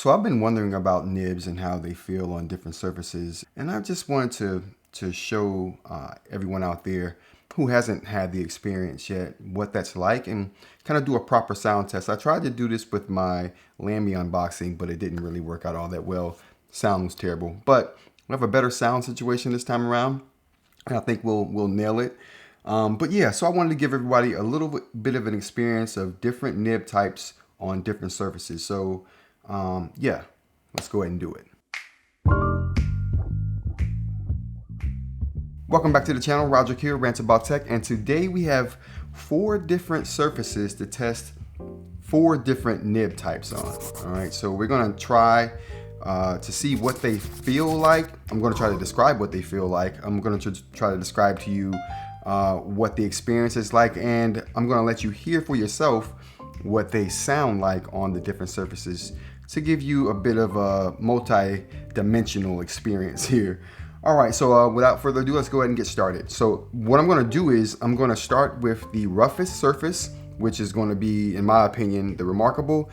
So I've been wondering about nibs and how they feel on different surfaces, and I just wanted to show everyone out there who hasn't had the experience yet what that's like and kind of do a proper sound test. I tried to do this with my Lamy unboxing, but it didn't really work out all that well. Sound was terrible, but we have a better sound situation this time around, and I think we'll nail it. But yeah, so I wanted to give everybody a little bit of an experience of different nib types on different surfaces. So yeah, let's go ahead and do it. Welcome back to the channel. Roger here, Rants About Tech, and today we have 4 different surfaces to test 4 different nib types on. All right, so we're gonna try to see what they feel like. I'm gonna try to describe what they feel like. I'm gonna try to describe to you what the experience is like, and I'm gonna let you hear for yourself what they sound like on the different surfaces to give you a bit of a multi-dimensional experience here. All right, so without further ado, let's go ahead and get started. So what I'm gonna do is I'm gonna start with the roughest surface, which is gonna be, in my opinion, the Remarkable,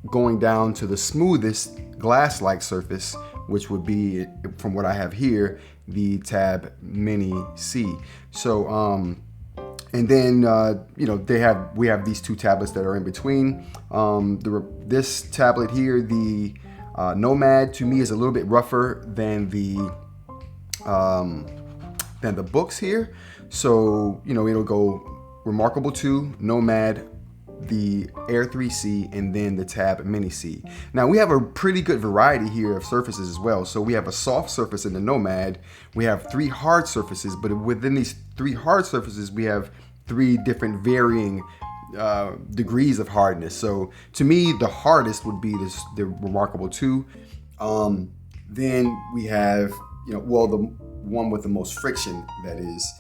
going down to the smoothest glass-like surface, which would be, from what I have here, the Tab Mini C. So, and then, you know, we have these 2 tablets that are in between. This tablet here, the Nomad, to me is a little bit rougher than the Boox here. So, you know, it'll go Remarkable 2, Nomad, the Air 3C, and then the Tab Mini C. Now we have a pretty good variety here of surfaces as well. So we have a soft surface in the Nomad, we have 3 hard surfaces, but within these 3 hard surfaces we have 3 different varying degrees of hardness. So to me, the hardest would be the Remarkable 2. Then we have, you know, well, the one with the most friction, that is.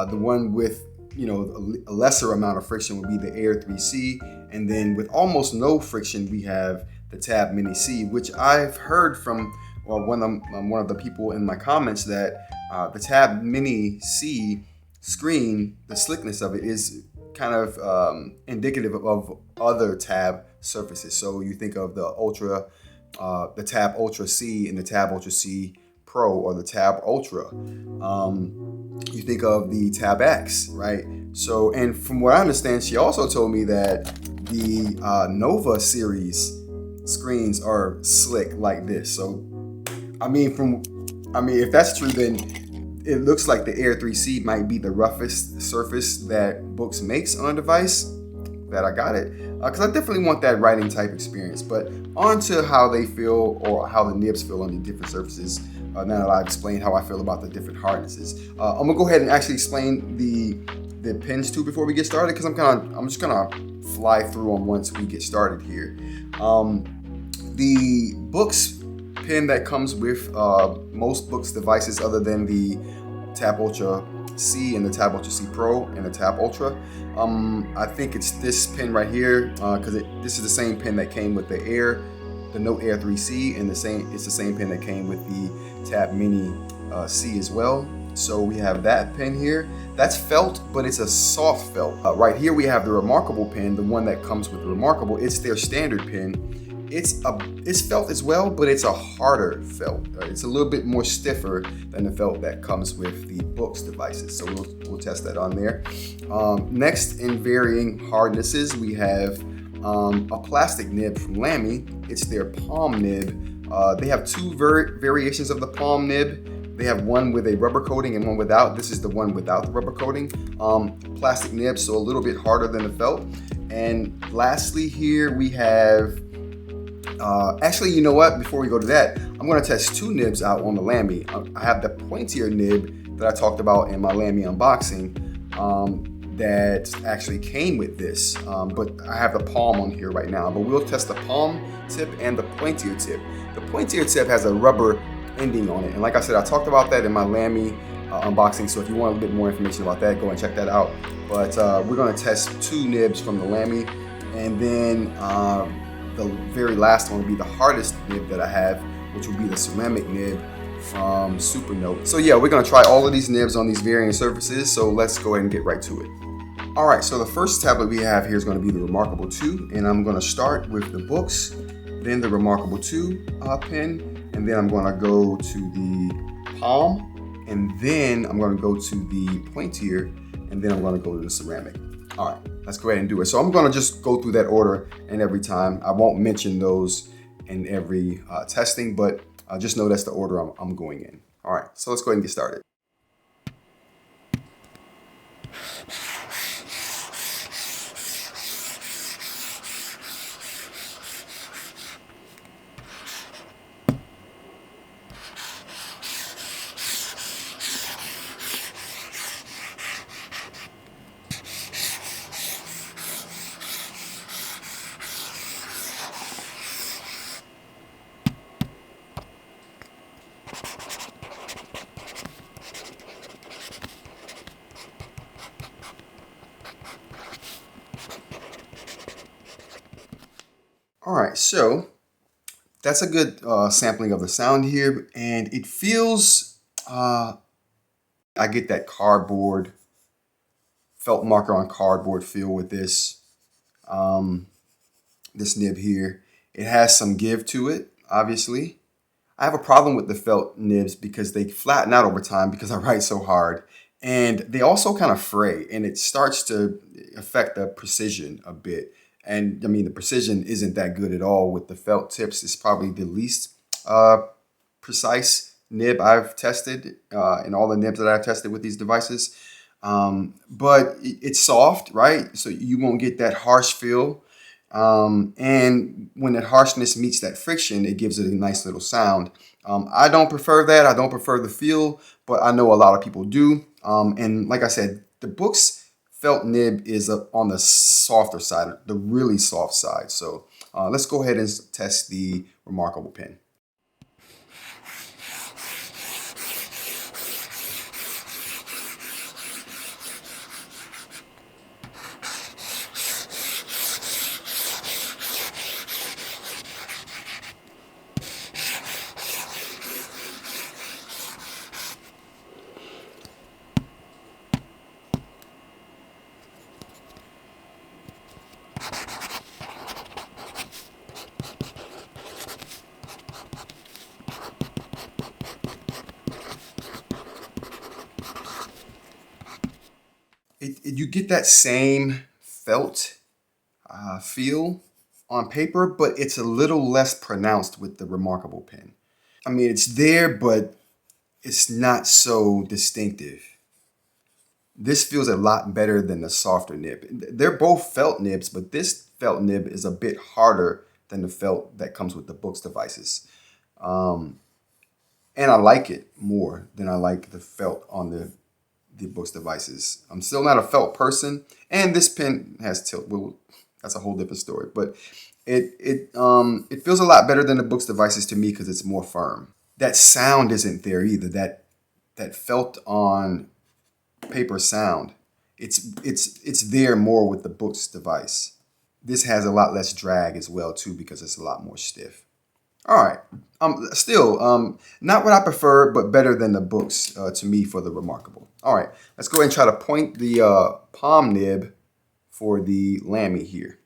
The one with, you know, a lesser amount of friction would be the Air 3C, and then with almost no friction we have the Tab Mini C, which I've heard from one of the people in my comments that the Tab Mini C screen, the slickness of it is kind of indicative of other Tab surfaces. So you think of the Tab Ultra C and the Tab Ultra C Pro, or the Tab Ultra. You think of the Tab X, right? So, and from what I understand, she also told me that the Nova series screens are slick like this. So, I mean, if that's true, then it looks like the Air 3C might be the roughest surface that Boox makes on a device. That I got it, because I definitely want that writing type experience. But on to how they feel, or how the nibs feel on the different surfaces. Now that I've explained how I feel about the different hardnesses, I'm gonna go ahead and actually explain the pins too before we get started, because I'm just gonna fly through them once we get started here. The Boox pin that comes with most Boox devices, other than the Tab Ultra C and the Tab Ultra C Pro and the Tab Ultra, I think it's this pin right here, because this is the same pin that came with the Note Air 3C, and it's the same pin that came with the Tab Mini C as well. So we have that pin here. That's felt, but it's a soft felt. Right here we have the Remarkable pin, the one that comes with the Remarkable. It's their standard pin. It's felt as well, but it's a harder felt. It's a little bit more stiffer than the felt that comes with the Boox devices. So we'll test that on there. Next, in varying hardnesses, we have a plastic nib from Lamy. It's their palm nib. They have 2 variations of the palm nib. They have one with a rubber coating and one without. This is the one without the rubber coating. Plastic nib, so a little bit harder than the felt. And lastly here we have, actually, you know what? Before we go to that, I'm going to test 2 nibs out on the Lamy. I have the Pointier nib that I talked about in my Lamy unboxing that actually came with this, but I have the palm on here right now. But we'll test the palm tip and the Pointier tip. The Pointier tip has a rubber ending on it, and like I said, I talked about that in my Lamy unboxing. So if you want a little bit more information about that, go and check that out. But we're going to test 2 nibs from the Lamy, and then the very last one will be the hardest nib that I have, which will be the ceramic nib from Supernote. So yeah, we're gonna try all of these nibs on these varying surfaces, so let's go ahead and get right to it. All right, so the first tablet we have here is gonna be the Remarkable 2, and I'm gonna start with the Boox then the Remarkable 2 pen, and then I'm going to go to the Palm, and then I'm going to go to the Pointier, and then I'm going to go to the ceramic. All right, let's go ahead and do it. So I'm going to just go through that order, and every time I won't mention those in every testing, but just know that's the order I'm going in. All right, so let's go ahead and get started. All right, so that's a good sampling of the sound here, and it feels, I get that cardboard, felt marker on cardboard feel with this, this nib here. It has some give to it, obviously. I have a problem with the felt nibs because they flatten out over time because I write so hard. And they also kind of fray, and it starts to affect the precision a bit. And I mean, the precision isn't that good at all with the felt tips. It's probably the least precise nib I've tested in all the nibs that I've tested with these devices. But it's soft, right? So you won't get that harsh feel. And when that harshness meets that friction, it gives it a nice little sound. I don't prefer that. I don't prefer the feel, but I know a lot of people do. And like I said, the Boox felt nib is on the softer side, the really soft side. So let's go ahead and test the Remarkable pen. You get that same felt feel on paper, but it's a little less pronounced with the Remarkable pen. I mean, it's there, but it's not so distinctive. This feels a lot better than the softer nib. They're both felt nibs, but this felt nib is a bit harder than the felt that comes with the Boox devices. And I like it more than I like the felt on the Boox devices. I'm still not a felt person, and this pen has tilt. Well, that's a whole different story. But it feels a lot better than the Boox devices to me because it's more firm. That sound isn't there either. That felt on paper sound. It's there more with the Boox device. This has a lot less drag as well too because it's a lot more stiff. All right. Still, not what I prefer, but better than the Boox to me for the Remarkable. All right, let's go ahead and try to point the palm nib for the Lamy here.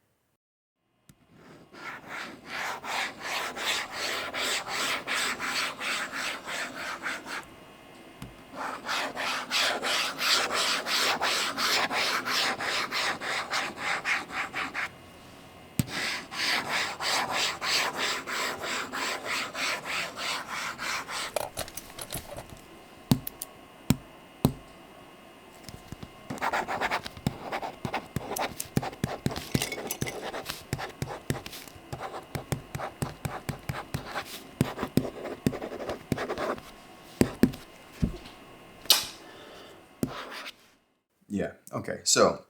Yeah. Okay. So,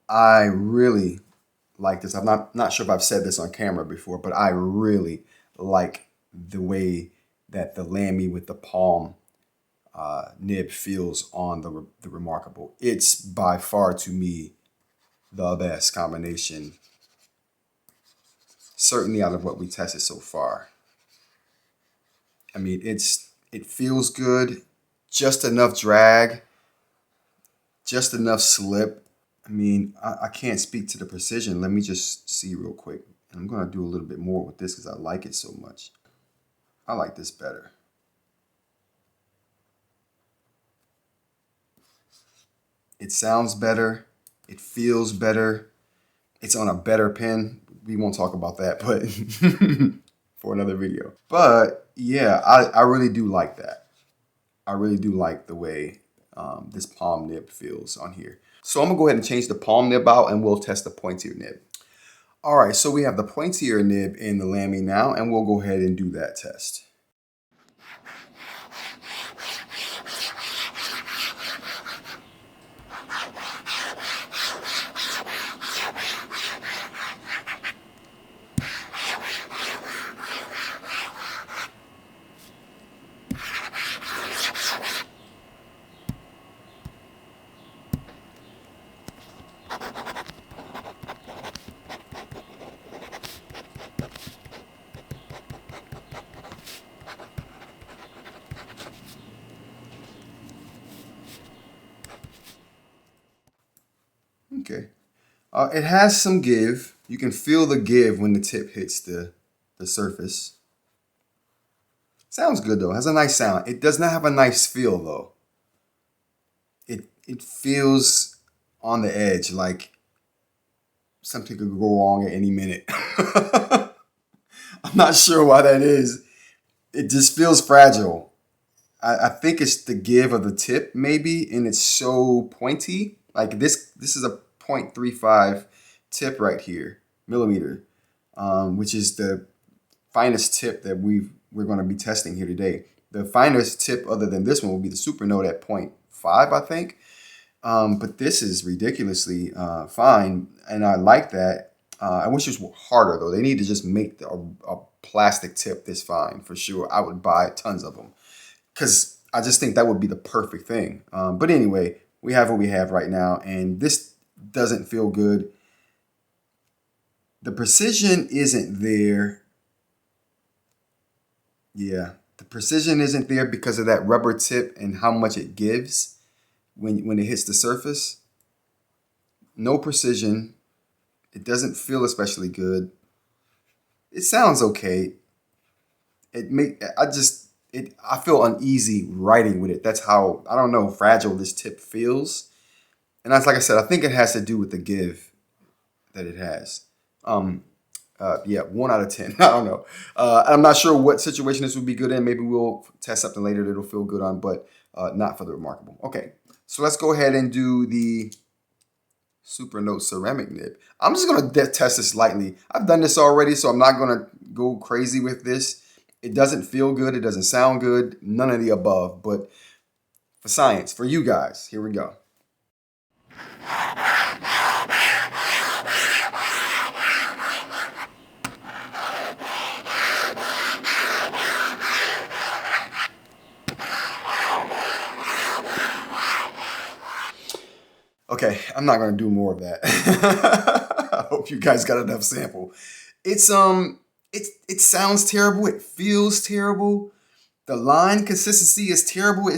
I really like this. I'm not sure if I've said this on camera before, but I really like the way that the Lamy with the palm nib feels on the Remarkable. It's by far to me the best combination, certainly out of what we tested so far. I mean, it feels good, just enough drag, just enough slip. I mean, I can't speak to the precision. Let me just see real quick. I'm gonna do a little bit more with this because I like it so much. I like this better. It sounds better. It feels better. It's on a better pen. We won't talk about that, but for another video. But yeah, I really do like that. I really do like the way this palm nib feels on here. So I'm gonna go ahead and change the palm nib out and we'll test the Pointier nib. All right, so we have the Pointier nib in the Lamy now, and we'll go ahead and do that test. Okay, it has some give. You can feel the give when the tip hits the surface. Sounds good though, it has a nice sound. It does not have a nice feel though. It feels on the edge, like something could go wrong at any minute. I'm not sure why that is. It just feels fragile. I think it's the give of the tip maybe, and it's so pointy. Like this is a 0.35 tip right here, millimeter, which is the finest tip that we're going to be testing here today. The finest tip other than this one will be the Supernote at 0.5, I think. But this is ridiculously fine, and I like that. I wish it was harder though. They need to just make a plastic tip this fine for sure. I would buy tons of them because I just think that would be the perfect thing. But anyway, we have what we have right now, and this doesn't feel good. The precision isn't there. Yeah, the precision isn't there because of that rubber tip and how much it gives when it hits the surface. No precision. It doesn't feel especially good. It sounds okay. I feel uneasy writing with it. That's how, I don't know, fragile this tip feels. And that's, like I said, I think it has to do with the give that it has. Yeah, 1 out of 10. I don't know. I'm not sure what situation this would be good in. Maybe we'll test something later that it'll feel good on, but not for the remarkable. Okay, so let's go ahead and do the Supernote ceramic nib. I'm just going to test this lightly. I've done this already, so I'm not going to go crazy with this. It doesn't feel good. It doesn't sound good. None of the above. But for science, for you guys, here we go. Okay, I'm not gonna do more of that. I hope you guys got enough sample. It sounds terrible. It feels terrible. The line consistency is terrible.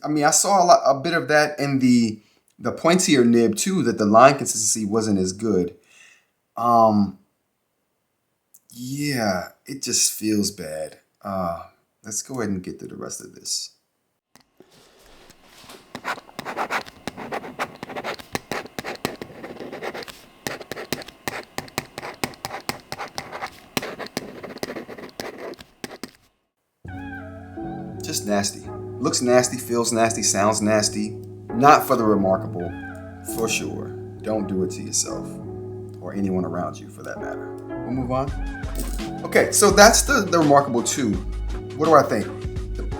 I mean, I saw a bit of that in the Pointier nib too. That the line consistency wasn't as good. Yeah, it just feels bad. Let's go ahead and get to the rest of this. Just nasty. Looks nasty, feels nasty, sounds nasty. Not for the remarkable, for sure. Don't do it to yourself or anyone around you for that matter. We'll move on. Okay, so that's the remarkable 2. What do I think?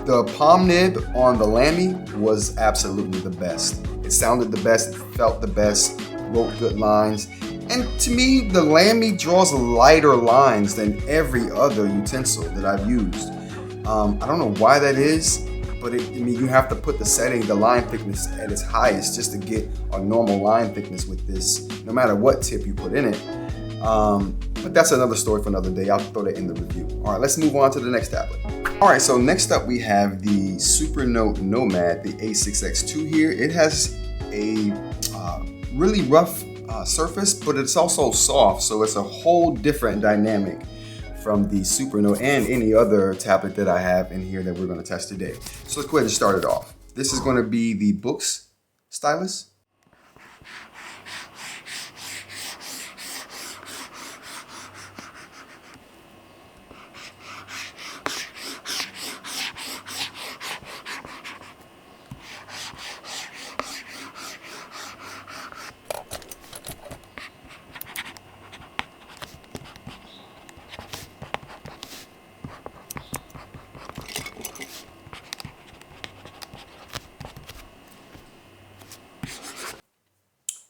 The palm nib on the Lamy was absolutely the best. It sounded the best, it felt the best, wrote good lines. And to me, the Lamy draws lighter lines than every other utensil that I've used. I don't know why that is, but you have to put the line thickness at its highest just to get a normal line thickness with this, no matter what tip you put in it. But that's another story for another day. I'll throw that in the review. All right, let's move on to the next tablet. All right, so next up we have the Supernote Nomad, the A6X2 here. It has a really rough surface, but it's also soft, so it's a whole different dynamic from the Supernote and any other tablet that I have in here that we're going to test today. So let's go ahead and start it off. This is going to be the Boox stylus.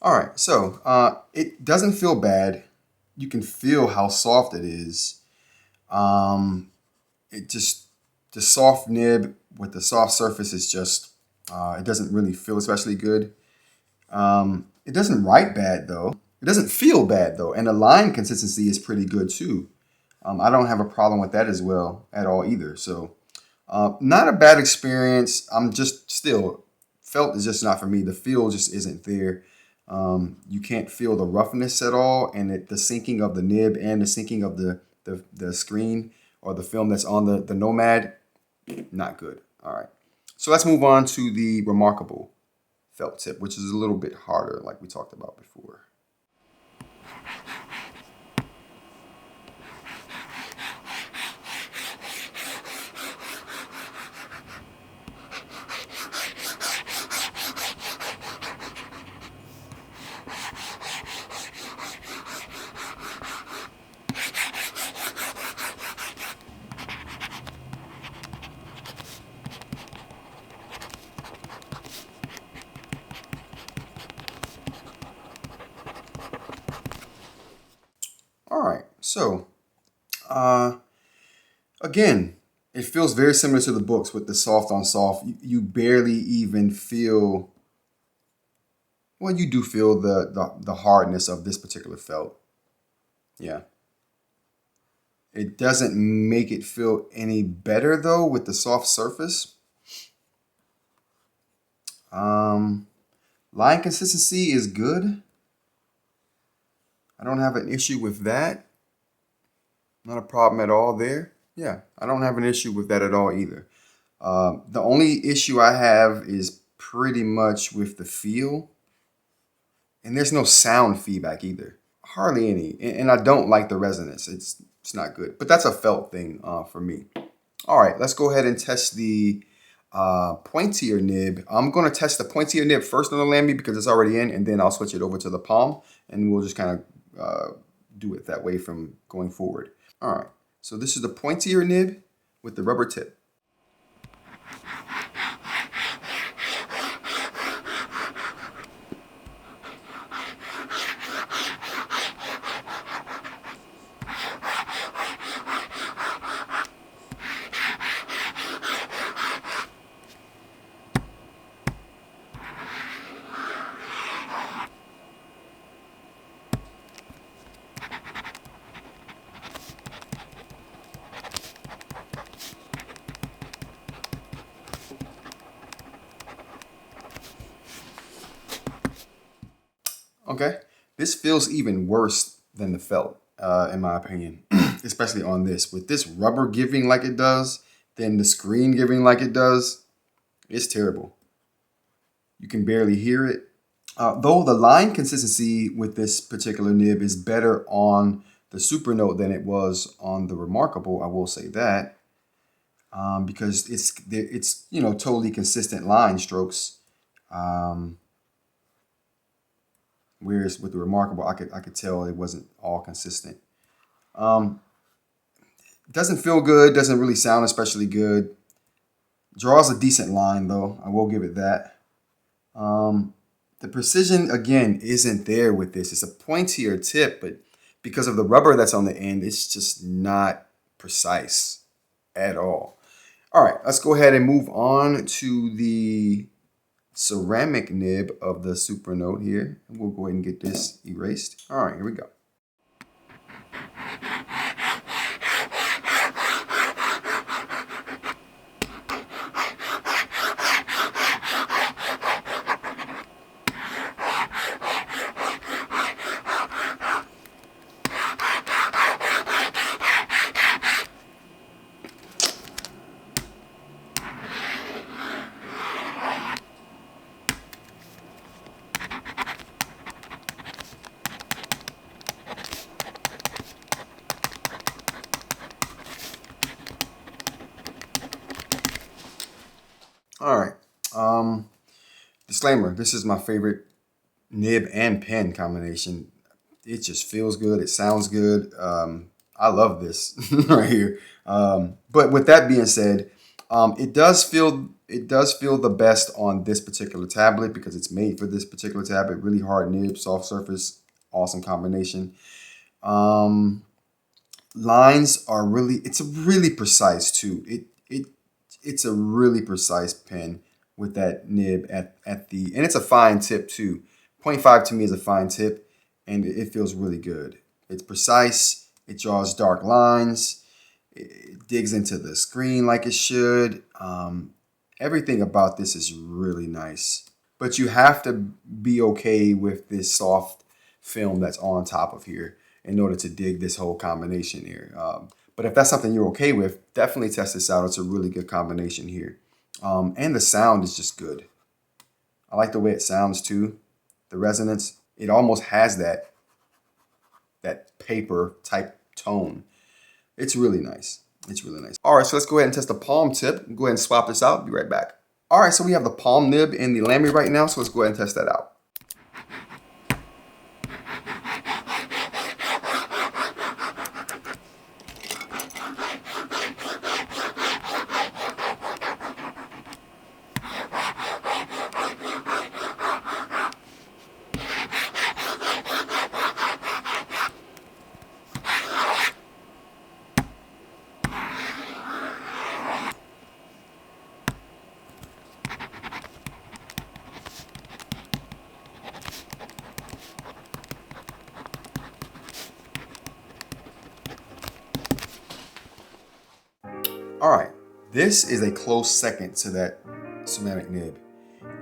All right, so it doesn't feel bad. You can feel how soft it is. It just, the soft nib with the soft surface is just, it doesn't really feel especially good. It doesn't write bad though. It doesn't feel bad though. And the line consistency is pretty good too. I don't have a problem with that as well at all either. So not a bad experience. I'm just still, felt is just not for me. The feel just isn't there. You can't feel the roughness at all, and the syncing of the nib and the syncing of the screen or the film that's on the Nomad, not good. All right, so let's move on to the Remarkable felt tip, which is a little bit harder, like we talked about before. All right, so again, it feels very similar to the Boox with the soft on soft. You barely even feel, well, you do feel the hardness of this particular felt. Yeah. It doesn't make it feel any better though with the soft surface. Line consistency is good. I don't have an issue with that. Not a problem at all there. Yeah, I don't have an issue with that at all either. The only issue I have is pretty much with the feel. And there's no sound feedback either. Hardly any. And I don't like the resonance. It's not good. But that's a felt thing for me. All right, let's go ahead and test the Pointier nib. I'm going to test the Pointier nib first on the Lamy because it's already in, and then I'll switch it over to the Palm, and we'll just kind of do it that way from going forward. All right, so this is the Pointier nib with the rubber tip. Okay, this feels even worse than the felt, in my opinion, especially on this. With this rubber giving like it does, then the screen giving like it does, it's terrible. You can barely hear it. Though the line consistency with this particular nib is better on the Supernote than it was on the Remarkable, I will say that, because it's totally consistent line strokes. Whereas with the Remarkable, I could tell it wasn't all consistent. Doesn't feel good. Doesn't really sound especially good. Draws a decent line though. I will give it that. The precision again isn't there with this. It's a pointier tip, but because of the rubber that's on the end, it's just not precise at all. All right, let's go ahead and move on to the ceramic nib of the Supernote here. And we'll go ahead and get this erased. All right, here we go. All right. Disclaimer, this is my favorite nib and pen combination. It just feels good. It sounds good. I love this right here. But with that being said, it does feel the best on this particular tablet because it's made for this particular tablet. Really hard nib, soft surface, awesome combination. Lines are it's really precise too. It's a really precise pen with that nib at the, and it's a fine tip too. 0.5 to me is a fine tip, and it feels really good. It's precise. It draws dark lines. It digs into the screen like it should. Everything about this is really nice. But you have to be okay with this soft film that's on top of here in order to dig this whole combination here. But if that's something you're okay with, definitely test this out. It's a really good combination here. And the sound is just good. I like the way it sounds too. The resonance, it almost has that paper type tone. It's really nice. It's really nice. All right, so let's go ahead and test the palm tip. Go ahead and swap this out. Be right back. All right, so we have the palm nib in the Lamy right now, so let's go ahead and test that out. All right, this is a close second to that ceramic nib.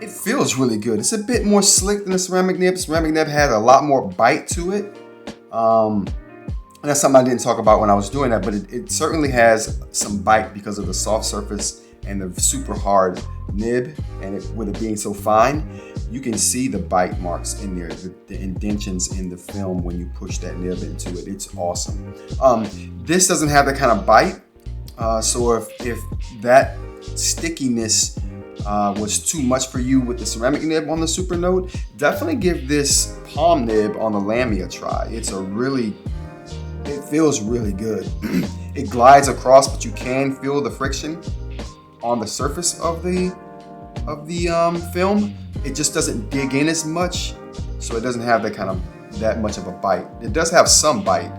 It feels really good. It's a bit more slick than the ceramic nib. Ceramic nib has a lot more bite to it. And that's something I didn't talk about when I was doing that, but it certainly has some bite because of the soft surface and the super hard nib, and with it being so fine, you can see the bite marks in there, the indentions in the film when you push that nib into it. It's awesome. This doesn't have that kind of bite. So if that stickiness was too much for you with the ceramic nib on the Supernote, definitely give this palm nib on the Lamy a try. It feels really good. It glides across, but you can feel the friction on the surface of the film. It just doesn't dig in as much, so it doesn't have that much of a bite. It does have some bite,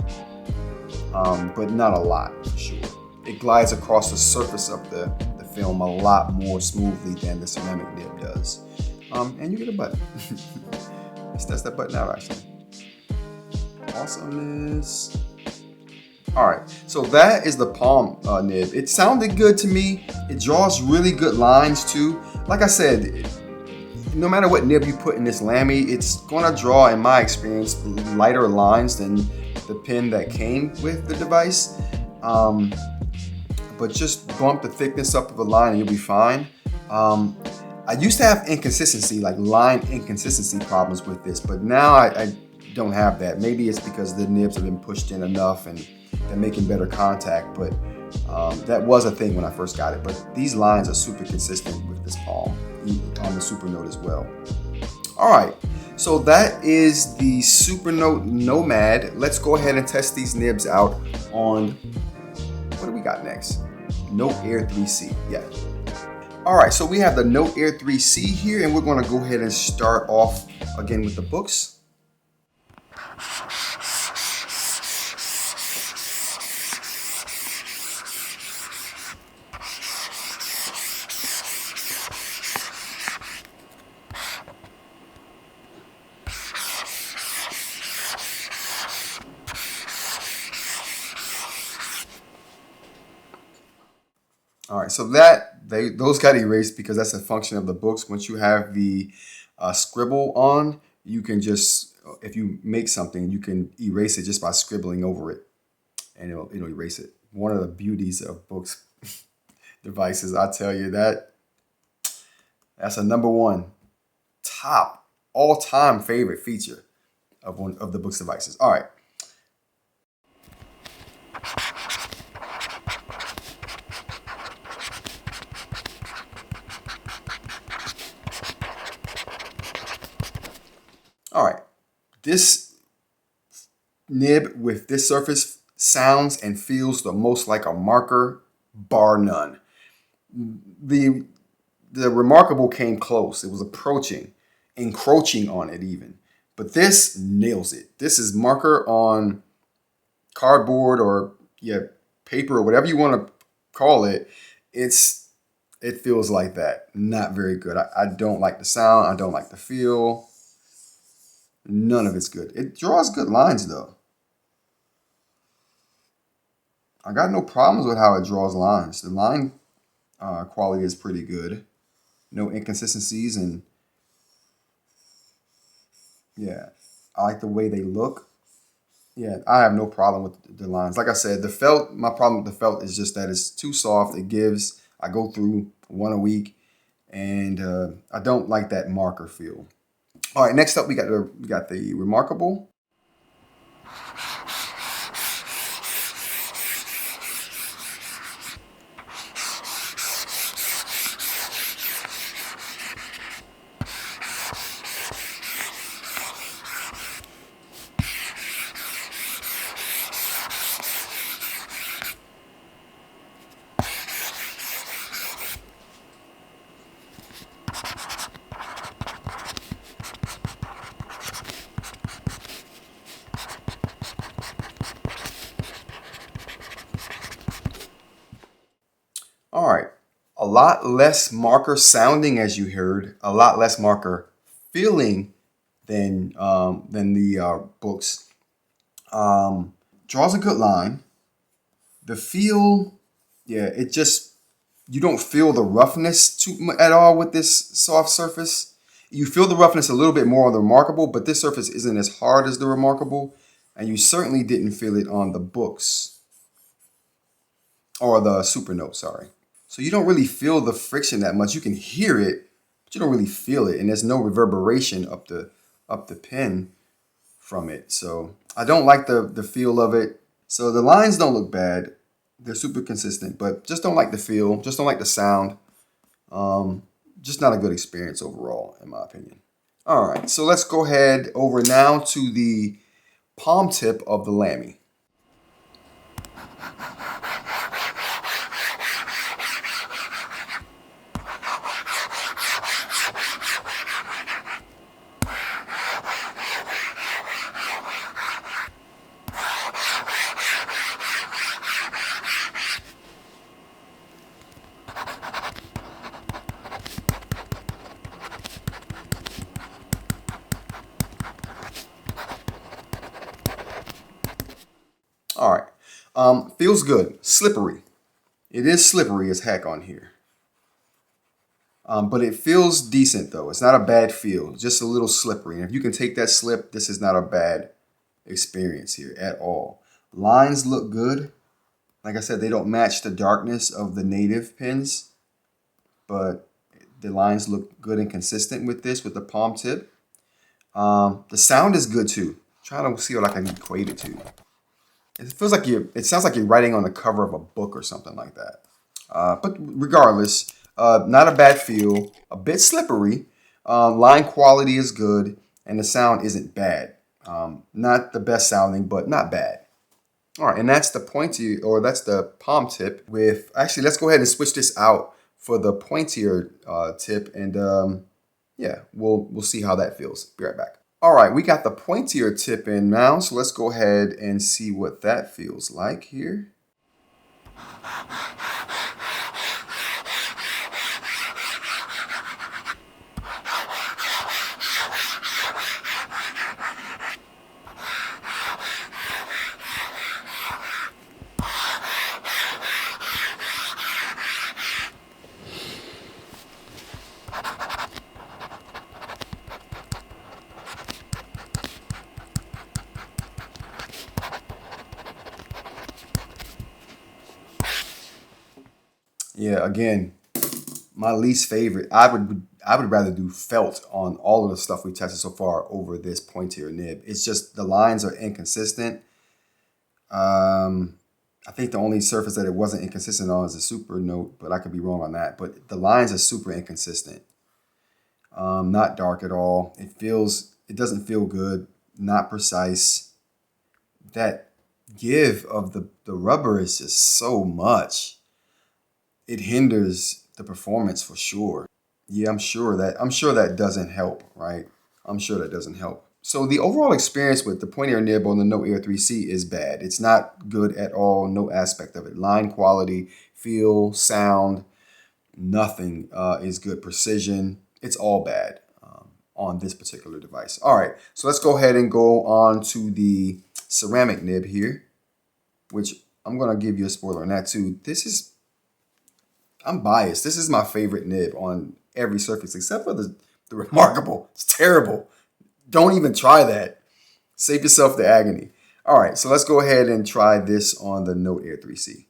but not a lot for sure. It glides across the surface of the film a lot more smoothly than the ceramic nib does. And you get a button. Let's test that button out actually. Awesomeness. All right, so that is the palm nib. It sounded good to me. It draws really good lines too. Like I said, no matter what nib you put in this Lamy, it's gonna draw, in my experience, lighter lines than the pen that came with the device. But just bump the thickness up of the line and you'll be fine. I used to have inconsistency, like line inconsistency problems with this, but now I don't have that. Maybe it's because the nibs have been pushed in enough and they're making better contact, but that was a thing when I first got it. But these lines are super consistent with this palm on the Supernote as well. All right, so that is the Supernote Nomad. Let's go ahead and test these nibs out on, what do we got next? Note Air 3C, yeah. All right, so we have the Note Air 3C here, and we're gonna go ahead and start off again with the Boox. All right, so those got erased because that's a function of the Boox. Once you have the scribble on, you can just, if you make something, you can erase it just by scribbling over it, and it'll erase it. One of the beauties of Boox devices, I tell you, that's a #1 top all-time favorite feature of one of the Boox devices. All right. This nib with this surface sounds and feels the most like a marker, bar none. The Remarkable came close. It was encroaching on it even. But this nails it. This is marker on cardboard or paper or whatever you want to call it. It feels like that. Not very good. I don't like the sound. I don't like the feel. None of it's good. It draws good lines though. I got no problems with how it draws lines. The line quality is pretty good. No inconsistencies, and yeah, I like the way they look. Yeah, I have no problem with the lines. Like I said, the felt, my problem with the felt is just that it's too soft. I go through one a week, and I don't like that marker feel. All right, next up we got the Remarkable. All right, a lot less marker sounding, as you heard, a lot less marker feeling than the Boox. Draws a good line. The feel, yeah, it just, you don't feel the roughness at all with this soft surface. You feel the roughness a little bit more on the Remarkable, but this surface isn't as hard as the Remarkable, and you certainly didn't feel it on the Boox or the Supernote, sorry. So you don't really feel the friction that much. You can hear it, but you don't really feel it, and there's no reverberation up the pen from it. So I don't like the feel of it. So the lines don't look bad. They're super consistent, but just don't like the feel. Just don't like the sound. Just not a good experience overall, in my opinion. All right, so let's go ahead over now to the palm tip of the Lamy. All right, feels good. Slippery. It is slippery as heck on here. But it feels decent though. It's not a bad feel, just a little slippery. And if you can take that slip, this is not a bad experience here at all. Lines look good. Like I said, they don't match the darkness of the native pens, but the lines look good and consistent with this, with the palm tip. The sound is good too. Trying to see what I can equate it to. It sounds like you're writing on the cover of a book or something like that. But regardless, not a bad feel. A bit slippery. Line quality is good, and the sound isn't bad. Not the best sounding, but not bad. All right, and that's the Pointier, or that's the palm tip with, actually, let's go ahead and switch this out for the Pointier tip, and yeah, we'll see how that feels. Be right back. All right, we got the Pointier tip in now, so let's go ahead and see what that feels like here. Yeah, again, my least favorite. I would rather do felt on all of the stuff we tested so far over this Pointier nib. It's just the lines are inconsistent. I think the only surface that it wasn't inconsistent on is a Supernote, but I could be wrong on that. But the lines are super inconsistent. Not dark at all. It doesn't feel good. not precise. That give of the rubber is just so much. It hinders the performance for sure. Yeah, I'm sure that doesn't help, right? I'm sure that doesn't help. So the overall experience with the Pointier nib on the Note Air 3C is bad. It's not good at all, no aspect of it. Line quality, feel, sound, nothing is good. Precision, it's all bad on this particular device. All right, so let's go ahead and go on to the ceramic nib here, which I'm gonna give you a spoiler on that too. I'm biased. This is my favorite nib on every surface except for the Remarkable. It's terrible. Don't even try that. Save yourself the agony. All right, so let's go ahead and try this on the Note Air 3C.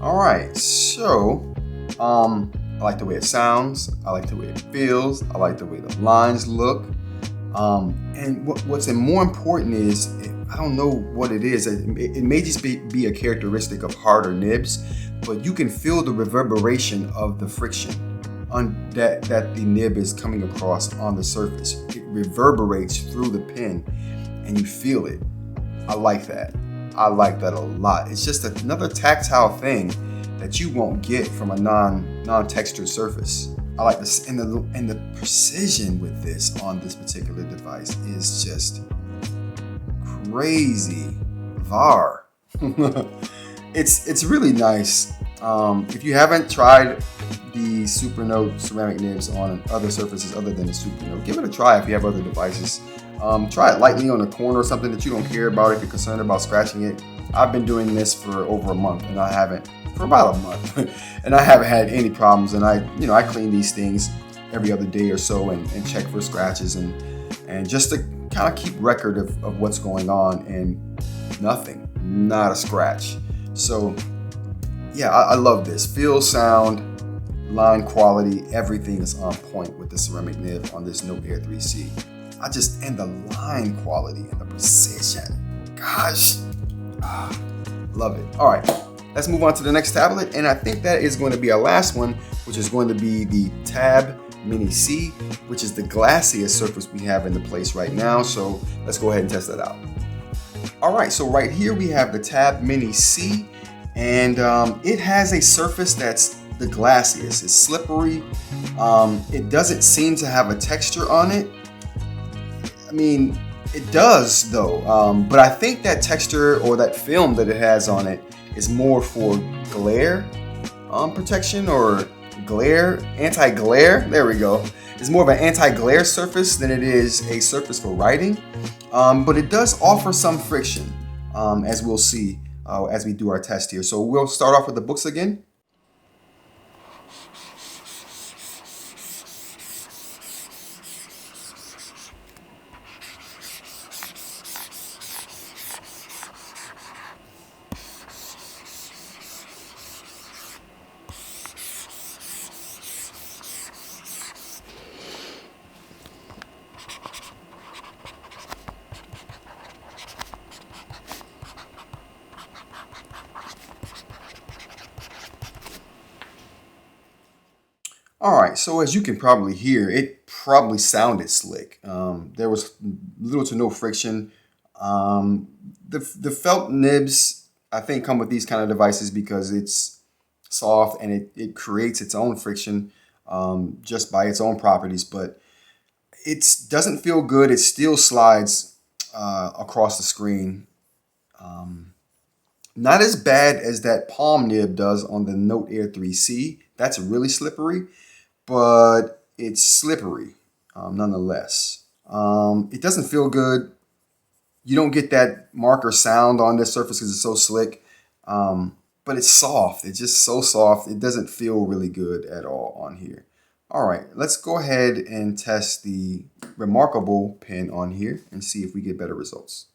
All right, so I like the way it sounds. I like the way it feels. I like the way the lines look. And what's more important is, I don't know what it is. It may just be a characteristic of harder nibs, but you can feel the reverberation of the friction that the nib is coming across on the surface. It reverberates through the pen and you feel it. I like that. I like that a lot. It's just another tactile thing that you won't get from a non-textured surface. I like this, and the precision with this on this particular device is just crazy. VAR. It's really nice. If you haven't tried the Supernote ceramic nibs on other surfaces other than the Supernote, give it a try if you have other devices. Try it lightly on a corner or something that you don't care about if you're concerned about scratching it. I've been doing this for over a month, and for about a month, and I haven't had any problems. And I clean these things every other day or so and check for scratches and just to kind of keep record of what's going on, and nothing, not a scratch. So yeah, I love this. Feel, sound, line quality, everything is on point with the ceramic nib on this Note Air 3C. And the line quality and the precision. Gosh, love it. All right, let's move on to the next tablet. And I think that is going to be our last one, which is going to be the Tab Mini C, which is the glassiest surface we have in the place right now. So let's go ahead and test that out. All right, so right here we have the Tab Mini C, and it has a surface that's the glassiest. It's slippery. It doesn't seem to have a texture on it. I mean, it does though, but I think that texture or that film that it has on it is more for glare protection or anti-glare. There we go. It's more of an anti-glare surface than it is a surface for writing, but it does offer some friction, as we'll see as we do our test here. So we'll start off with the Boox again. All right, so as you can probably hear, it probably sounded slick. There was little to no friction. The felt nibs, I think, come with these kind of devices because it's soft and it creates its own friction just by its own properties, but it doesn't feel good. It still slides across the screen. Not as bad as that palm nib does on the Note Air 3C. That's really slippery, but it's slippery nonetheless. It doesn't feel good. You don't get that marker sound on this surface because it's so slick. But it's soft. It's just so soft. It doesn't feel really good at all on here. All right, let's go ahead and test the Remarkable pen on here and see if we get better results.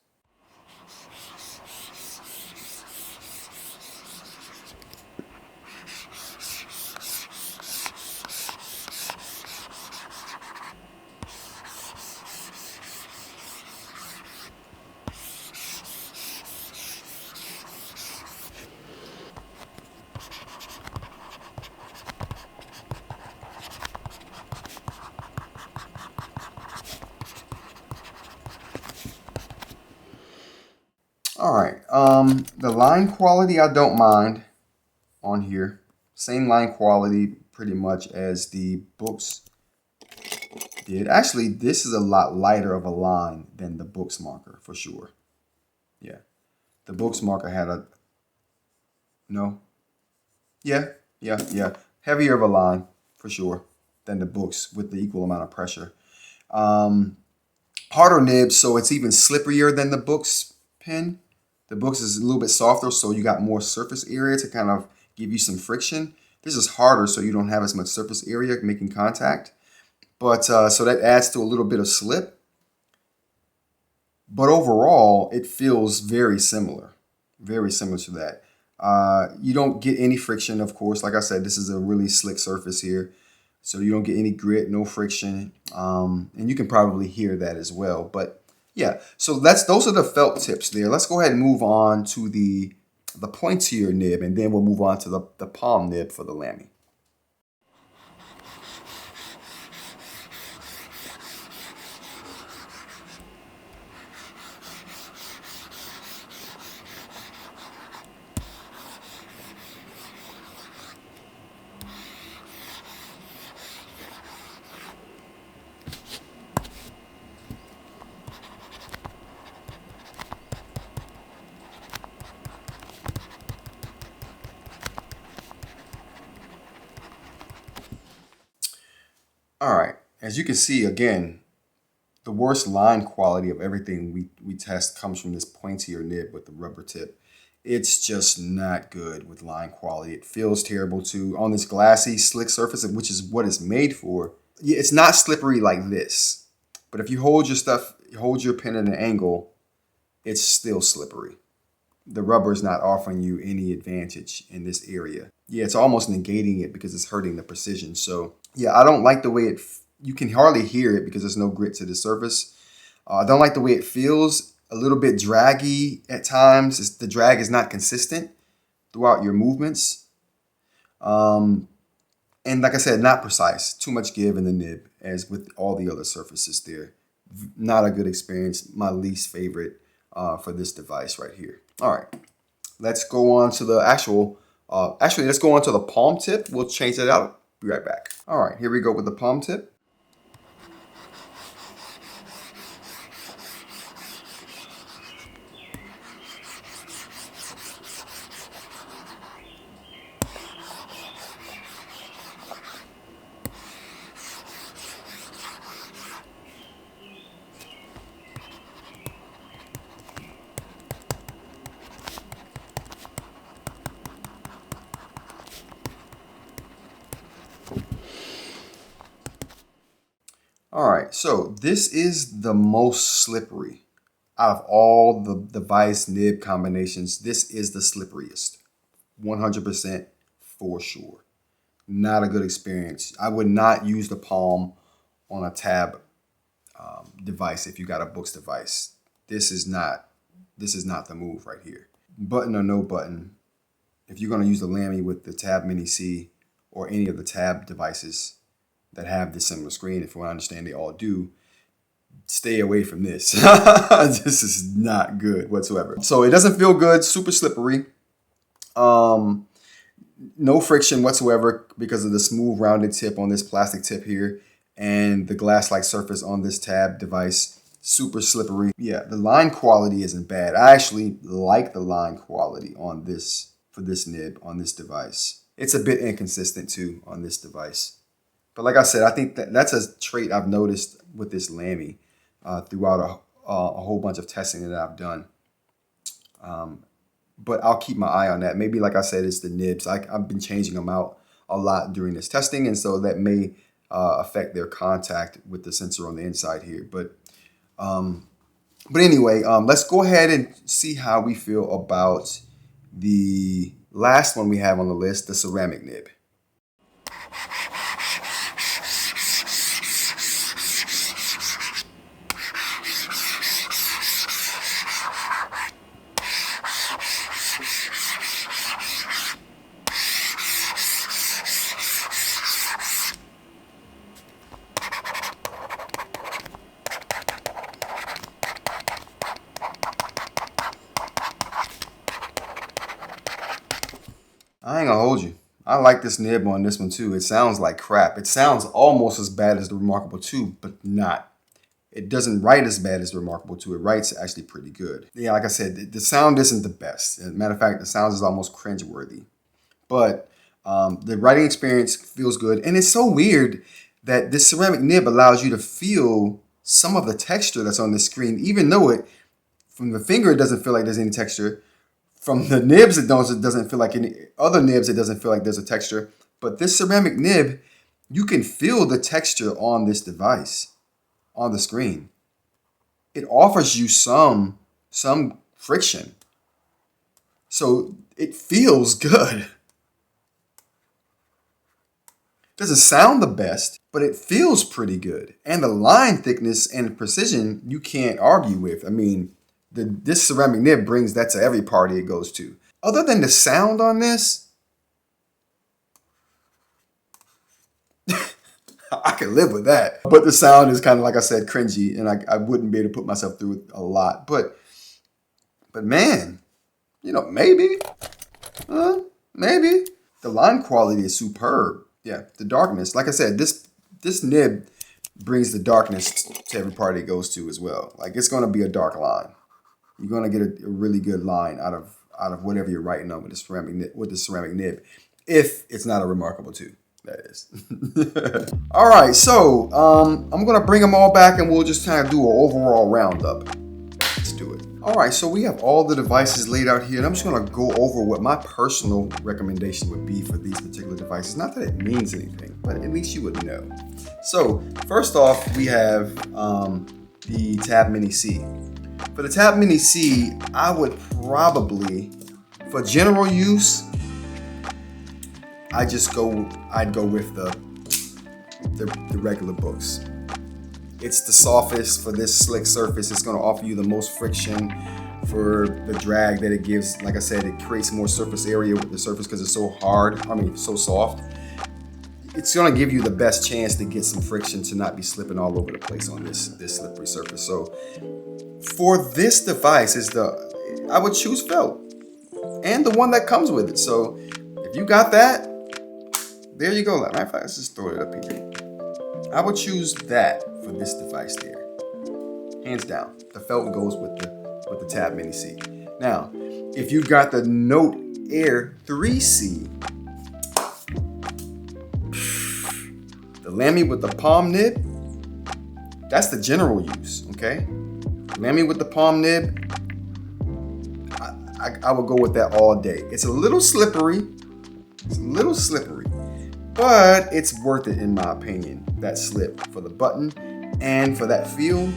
All right, the line quality I don't mind on here. Same line quality pretty much as the Boox did. Actually, this is a lot lighter of a line than the Boox marker for sure. Yeah, the Boox marker had a, no, yeah, heavier of a line for sure than the Boox with the equal amount of pressure. Harder nibs, so it's even slipperier than the Boox pen. The Boox is a little bit softer, so you got more surface area to kind of give you some friction. This is harder, so you don't have as much surface area making contact. But so that adds to a little bit of slip. But overall, it feels very similar to that. You don't get any friction, of course. Like I said, this is a really slick surface here. So you don't get any grit, no friction. And you can probably hear that as well. But yeah, so those are the felt tips there. Let's go ahead and move on to the Pointier nib, and then we'll move on to the palm nib for the Lamy. All right, as you can see, again, the worst line quality of everything we test comes from this Pointier nib with the rubber tip. It's just not good with line quality. It feels terrible too on this glassy, slick surface, which is what it's made for. Yeah, it's not slippery like this, but if you hold your pen at an angle, it's still slippery. The rubber is not offering you any advantage in this area. Yeah, it's almost negating it because it's hurting the precision. So yeah, I don't like the way you can hardly hear it because there's no grit to the surface. I don't like the way it feels, a little bit draggy at times. The drag is not consistent throughout your movements. And like I said, not precise. Too much give in the nib, as with all the other surfaces there. Not a good experience. My least favorite for this device right here. All right, let's go on to the let's go on to the palm tip. We'll change that out. Be right back. All right, here we go with the palm tip. All right, so this is the most slippery out of all the device nib combinations. This is the slipperiest, 100% for sure. Not a good experience. I would not use the palm on a tab device if you got a Boox device. This is not the move right here. Button or no button, if you're going to use the Lamy with the Tab Mini C or any of the tab devices that have this similar screen, if I understand they all do, stay away from this. This is not good whatsoever. So it doesn't feel good, super slippery. No friction whatsoever because of the smooth rounded tip on this plastic tip here and the glass-like surface on this tab device. Super slippery. Yeah, the line quality isn't bad. I actually like the line quality on this for this nib on this device. It's a bit inconsistent too on this device. But like I said, I think that's a trait I've noticed with this Lamy throughout a whole bunch of testing that I've done. but I'll keep my eye on that. Maybe, like I said, it's the nibs. I've been changing them out a lot during this testing, and so that may affect their contact with the sensor on the inside here. But anyway, let's go ahead and see how we feel about the last one we have on the list, the ceramic nib. I ain't gonna hold you. I like this nib on this one too. It sounds like crap. It sounds almost as bad as the Remarkable 2, but not. It doesn't write as bad as the Remarkable 2. It writes actually pretty good. Yeah, like I said, the sound isn't the best. As a matter of fact, the sound is almost cringeworthy. But the writing experience feels good. And it's so weird that this ceramic nib allows you to feel some of the texture that's on the screen, even though from the finger, it doesn't feel like there's any texture. From the nibs, it doesn't feel like any other nibs. It doesn't feel like there's a texture. But this ceramic nib, you can feel the texture on this device, on the screen. It offers you some friction. So it feels good. Doesn't sound the best, but it feels pretty good. And the line thickness and precision, you can't argue with. I mean, this ceramic nib brings that to every party it goes to. Other than the sound on this, I can live with that. But the sound is kind of, like I said, cringy, and I wouldn't be able to put myself through it a lot. But man, maybe. Maybe. The line quality is superb. Yeah, the darkness. Like I said, this nib brings the darkness to every party it goes to as well. Like, it's going to be a dark line. You're going to get a really good line out of whatever you're writing on with the ceramic nib, if it's not a Remarkable 2, that is. All right, so I'm going to bring them all back and we'll just kind of do an overall roundup. Let's do it. All right, so we have all the devices laid out here, and I'm just going to go over what my personal recommendation would be for these particular devices. Not that it means anything, but at least you would know. So first off, we have the Tab Mini C. For the Tab Mini C, I would probably, for general use, I'd go with the regular Boox. It's the softest for this slick surface. It's going to offer you the most friction for the drag that it gives. Like I said, it creates more surface area with the surface because it's so so soft. It's going to give you the best chance to get some friction to not be slipping all over the place on this slippery surface. So for this device, I would choose felt and the one that comes with it. So if you got that, there you go. Matter of fact, let's just throw it up here. I would choose that for this device there. Hands down. The felt goes with the Tab Mini C. Now, if you got the Note Air 3C, the Lamy with the palm nib, that's the general use, okay? Lamy with the palm nib, I would go with that all day. It's a little slippery. But it's worth it in my opinion, that slip for the button and for that feel.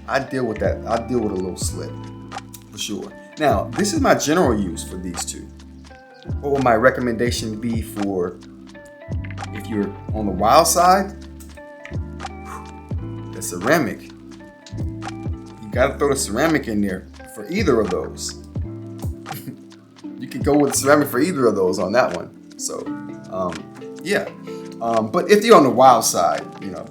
I deal with that. I deal with a little slip for sure. Now, this is my general use for these two. What would my recommendation be for if you're on the wild side? The ceramic. You gotta throw the ceramic in there for either of those. You can go with ceramic for either of those on that one. So, yeah. But if you're on the wild side,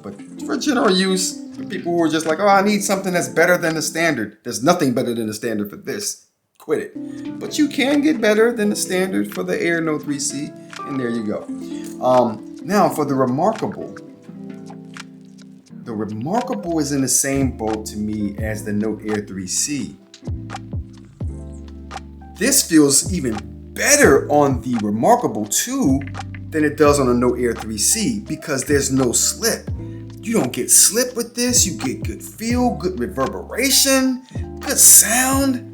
but for general use, for people who are just like, oh, I need something that's better than the standard. There's nothing better than the standard for this. Quit it. But you can get better than the standard for the Air Note 3C, and there you go. Now for the Remarkable. The Remarkable is in the same boat to me as the Note Air 3C. This feels even better on the Remarkable 2 than it does on the Note Air 3C because there's no slip. You don't get slip with this. You get good feel, good reverberation, good sound.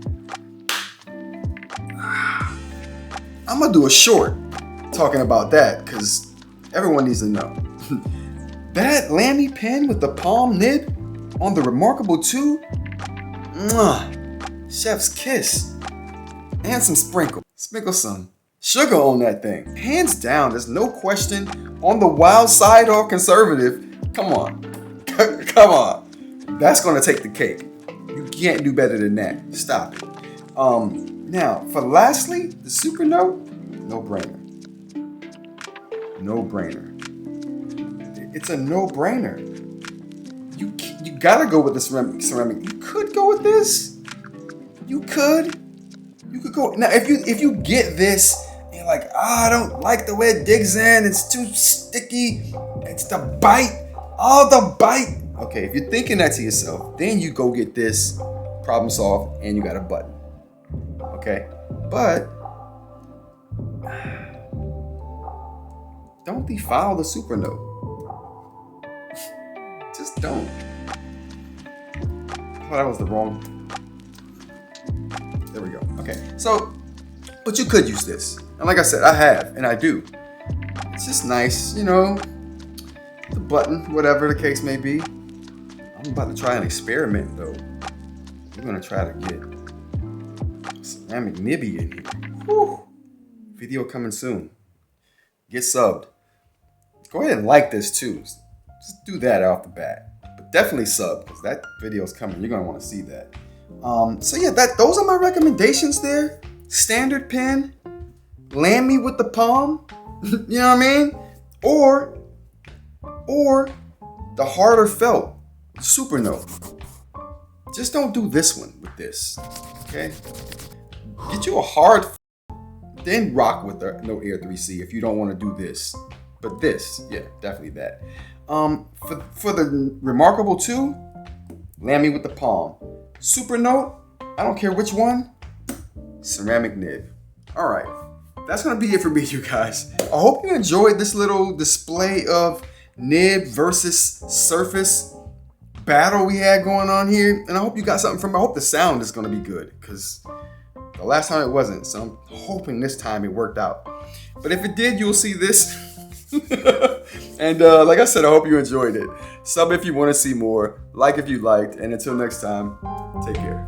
I'm gonna do a short talking about that because everyone needs to know. That Lamy pen with the palm nib on the Remarkable 2, mwah, chef's kiss. And some sprinkle. Sprinkle some sugar on that thing. Hands down, there's no question on the wild side or conservative. Come on. Come on. That's gonna take the cake. You can't do better than that. Stop it. Now, for lastly, the Supernote, no brainer. No brainer. It's a no brainer. You gotta go with the ceramic. You could go with this. You could go now if you get this and you're like, I don't like the way it digs in, it's too sticky, it's the bite, the bite. Okay, if you're thinking that to yourself, then you go get this, problem solved, and you got a button. Okay, but don't defile the Supernote. Just don't. Oh, that was the wrong. There we go. Okay, so, but you could use this. And like I said, I have, and I do. It's just nice, you know, the button, whatever the case may be. I'm about to try an experiment though. We're gonna try to get ceramic nibby in here. Whew. Video coming soon. Get subbed. Go ahead and like this too. Just do that off the bat. But definitely sub, because that video is coming. You're gonna want to see that. So yeah, those are my recommendations there. Standard pen, Lamy with the palm, you know what I mean? Or the harder felt Supernote. Just don't do this one with this, okay? Get you a hard, then rock with the No Air 3C if you don't want to do this. But this, yeah, definitely that. For the Remarkable 2, Lamy with the palm. Supernote, I don't care which one, ceramic nib. All right, that's gonna be it for me, you guys. I hope you enjoyed this little display of nib versus surface battle we had going on here, and I hope you got something from it. I hope the sound is gonna be good, because the last time it wasn't, so I'm hoping this time it worked out. But if it did, you'll see this. And like I said, I hope you enjoyed it. Sub if you want to see more, like if you liked, and until next time, take care.